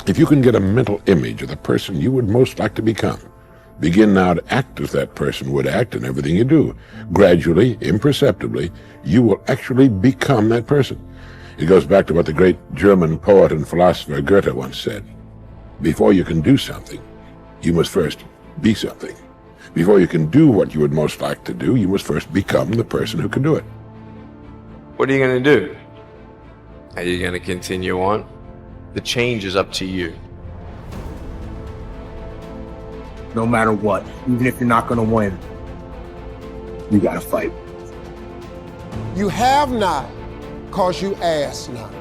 If you can get a mental image of the person you would most like to become, begin now to act as that person would act in everything you do. Gradually, imperceptibly, you will actually become that person. It goes back to what the great German poet and philosopher Goethe once said. Before you can do something, you must first be something. Before you can do what you would most like to do, you must first become the person who can do it. What are you going to do? Are you going to continue on? The change is up to you. No matter what, even if you're not going to win, you got to fight. You have not, because you ask not.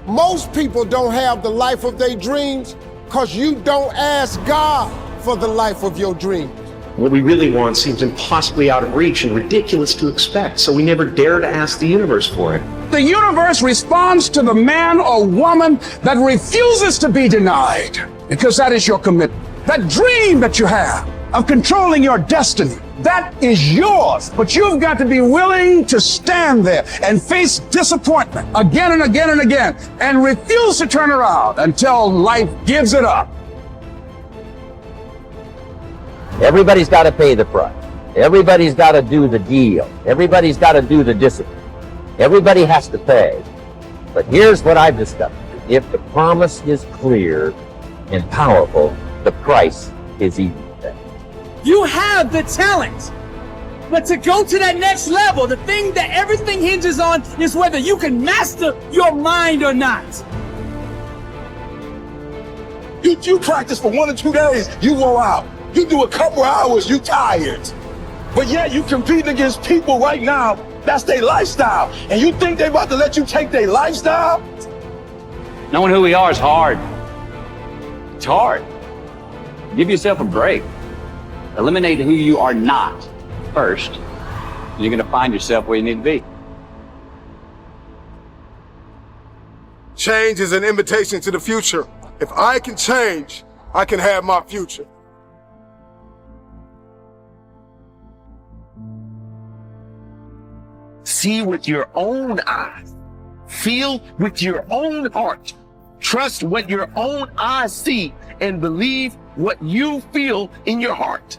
Most people don't have the life of their dreams because you don't ask God for the life of your dreams. What we really want seems impossibly out of reach and ridiculous to expect, so we never dare to ask the universe for it. The universe responds to the man or woman that refuses to be denied, because that is your commitment. That dream that you have of controlling your destiny, that is yours. But you've got to be willing to stand there and face disappointment again and again and again and refuse to turn around until life gives it up. Everybody's got to pay the price. Everybody's got to do the deal. Everybody's got to do the discipline. Everybody has to pay. But here's what I've discovered. If the promise is clear and powerful, the price is easy to pay. You have the talent, but to go to that next level, the thing that everything hinges on is whether you can master your mind or not. You practice for 1 or 2 days, you wore out. You do a couple hours, you tired. But yet you competing against people right now, that's their lifestyle. And you think they about to let you take their lifestyle? Knowing who we are is hard. It's hard. Give yourself a break. Eliminate who you are not first. You're going to find yourself where you need to be. Change is an invitation to the future. If I can change, I can have my future. See with your own eyes. Feel with your own heart. Trust what your own eyes see and believe what you feel in your heart.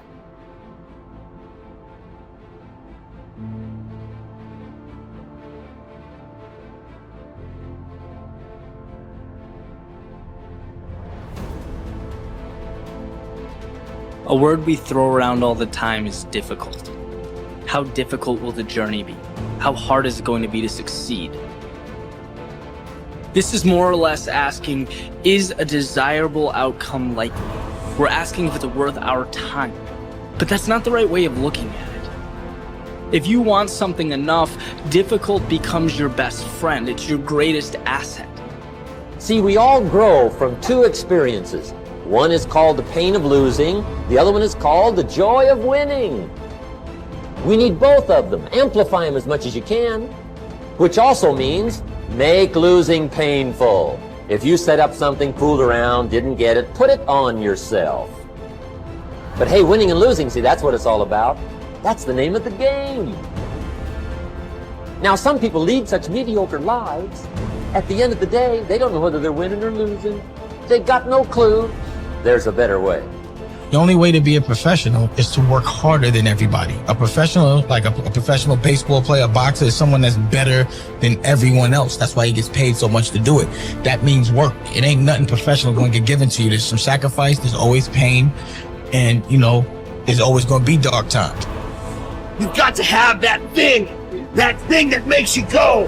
A word we throw around all the time is difficult. How difficult will the journey be? How hard is it going to be to succeed? This is more or less asking, is a desirable outcome likely? We're asking if it's worth our time. But that's not the right way of looking at it. If you want something enough, difficult becomes your best friend. It's your greatest asset. See, we all grow from 2 experiences. One is called the pain of losing. The other one is called the joy of winning. We need both of them. Amplify them as much as you can, which also means make losing painful. If you set up something, fooled around, didn't get it, put it on yourself. But hey, winning and losing, see, that's what it's all about. That's the name of the game. Now, some people lead such mediocre lives. At the end of the day, they don't know whether they're winning or losing. They've got no clue. There's a better way. The only way to be a professional is to work harder than everybody. A professional, like a professional baseball player, a boxer, is someone that's better than everyone else. That's why he gets paid so much to do it. That means work. It ain't nothing professional going to get given to you. There's some sacrifice, there's always pain, and, you know, there's always going to be dark times. You've got to have that thing that makes you go.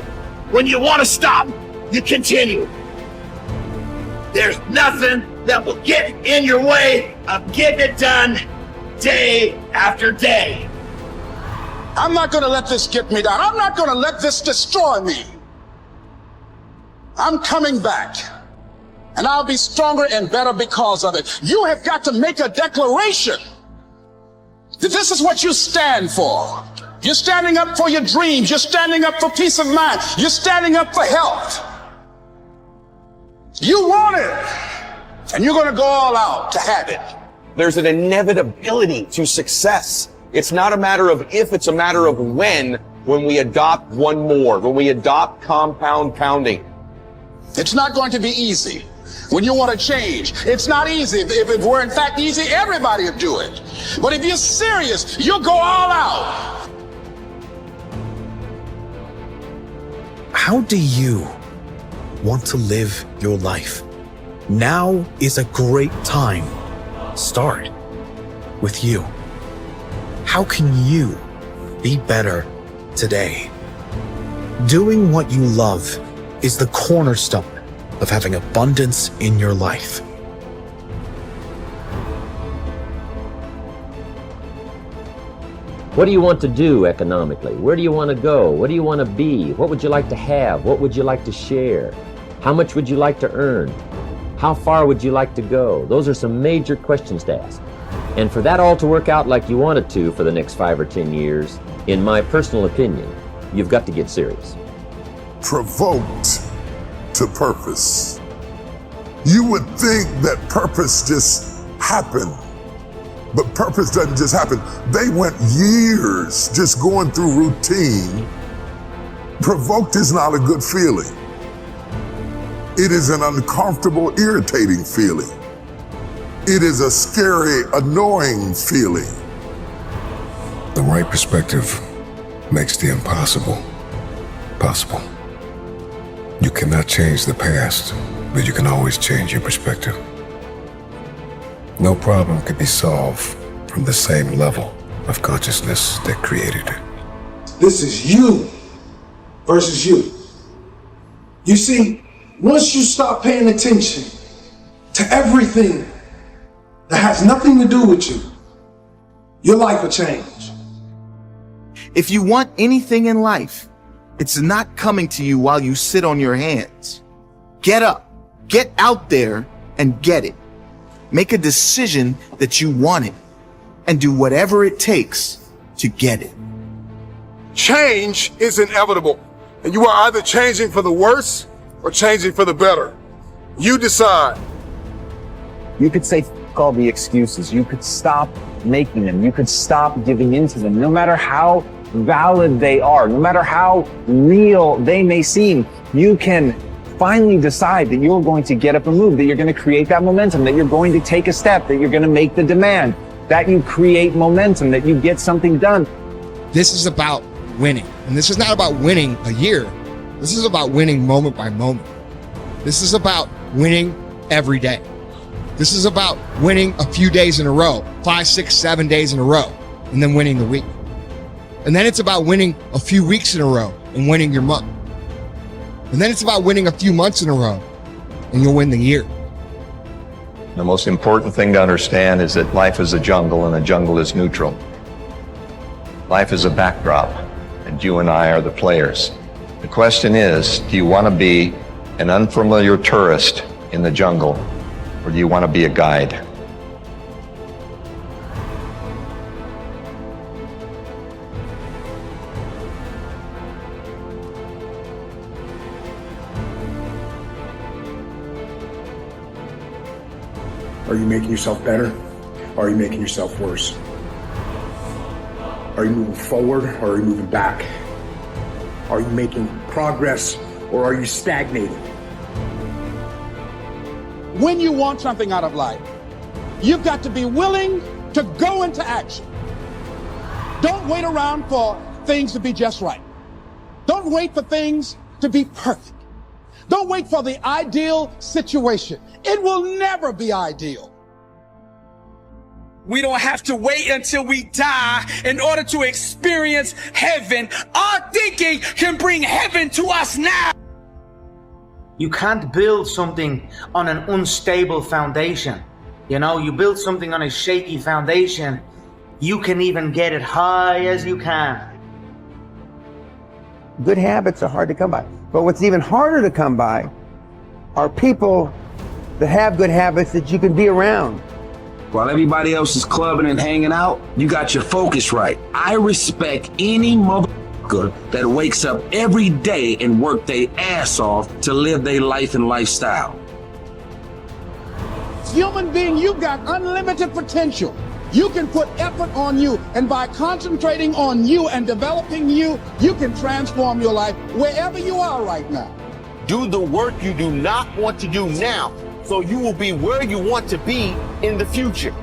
When you want to stop, you continue. There's nothing that will get in your way of getting it done day after day. I'm not going to let this get me down. I'm not going to let this destroy me. I'm coming back, and I'll be stronger and better because of it. You have got to make a declaration that this is what you stand for. You're standing up for your dreams. You're standing up for peace of mind. You're standing up for health. You want it, and you're going to go all out to have it. There's an inevitability to success. It's not a matter of if, it's a matter of when we adopt one more, when we adopt compound pounding. It's not going to be easy. When you want to change, it's not easy. If it were in fact easy, everybody would do it. But if you're serious, you'll go all out. How do you want to live your life? Now is a great time. Start with you. How can you be better today? Doing what you love is the cornerstone of having abundance in your life. What do you want to do economically? Where do you want to go? What do you want to be? What would you like to have? What would you like to share? How much would you like to earn? How far would you like to go? Those are some major questions to ask. And for that all to work out like you want it to for the next 5 or 10 years, in my personal opinion, you've got to get serious. Provoked to purpose. You would think that purpose just happened, but purpose doesn't just happen. They went years just going through routine. Provoked is not a good feeling. It is an uncomfortable, irritating feeling. It is a scary, annoying feeling. The right perspective makes the impossible possible. You cannot change the past, but you can always change your perspective. No problem can be solved from the same level of consciousness that created it. This is you versus you. You see, once you stop paying attention to everything that has nothing to do with you, your life will change. If you want anything in life, it's not coming to you while you sit on your hands. Get up, get out there, and get it. Make a decision that you want it, and do whatever it takes to get it. Change is inevitable, and you are either changing for the worse or changing for the better. You decide. You could say all the excuses. You could stop making them. You could stop giving into them. No matter how valid they are, no matter how real they may seem, you can finally decide that you're going to get up and move, that you're going to create that momentum, that you're going to take a step, that you're going to make the demand, that you create momentum, that you get something done. This is about winning. And this is not about winning a year. This is about winning moment by moment. This is about winning every day. This is about winning a few days in a row, 5, 6, 7 days in a row, and then winning the week. And then it's about winning a few weeks in a row and winning your month. And then it's about winning a few months in a row and you'll win the year. The most important thing to understand is that life is a jungle and a jungle is neutral. Life is a backdrop and you and I are the players. The question is, do you want to be an unfamiliar tourist in the jungle or do you want to be a guide? Are you making yourself better? Or are you making yourself worse? Are you moving forward or are you moving back? Are you making progress or are you stagnating? When you want something out of life, you've got to be willing to go into action. Don't wait around for things to be just right. Don't wait for things to be perfect. Don't wait for the ideal situation. It will never be ideal. We don't have to wait until we die in order to experience heaven. Our thinking can bring heaven to us now. You can't build something on an unstable foundation. You know, you build something on a shaky foundation, you can even get it high as you can. Good habits are hard to come by. But what's even harder to come by are people that have good habits that you can be around. While everybody else is clubbing and hanging out, you got your focus right. I respect any motherfucker that wakes up every day and work their ass off to live their life and lifestyle. Human being, you've got unlimited potential. You can put effort on you, and by concentrating on you and developing you, you can transform your life wherever you are right now. Do the work you do not want to do now so you will be where you want to be in the future.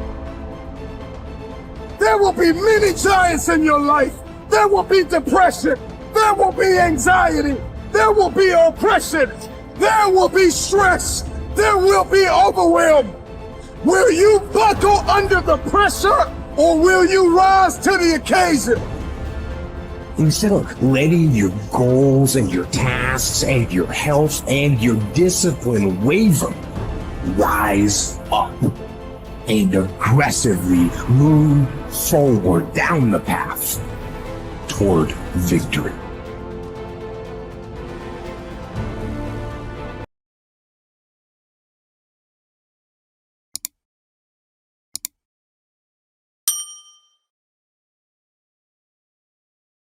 There will be many giants in your life. There will be depression. There will be anxiety. There will be oppression. There will be stress. There will be overwhelm. Will you buckle under the pressure or will you rise to the occasion? Instead of letting your goals and your tasks and your health and your discipline waver, rise up and aggressively move forward down the path toward victory.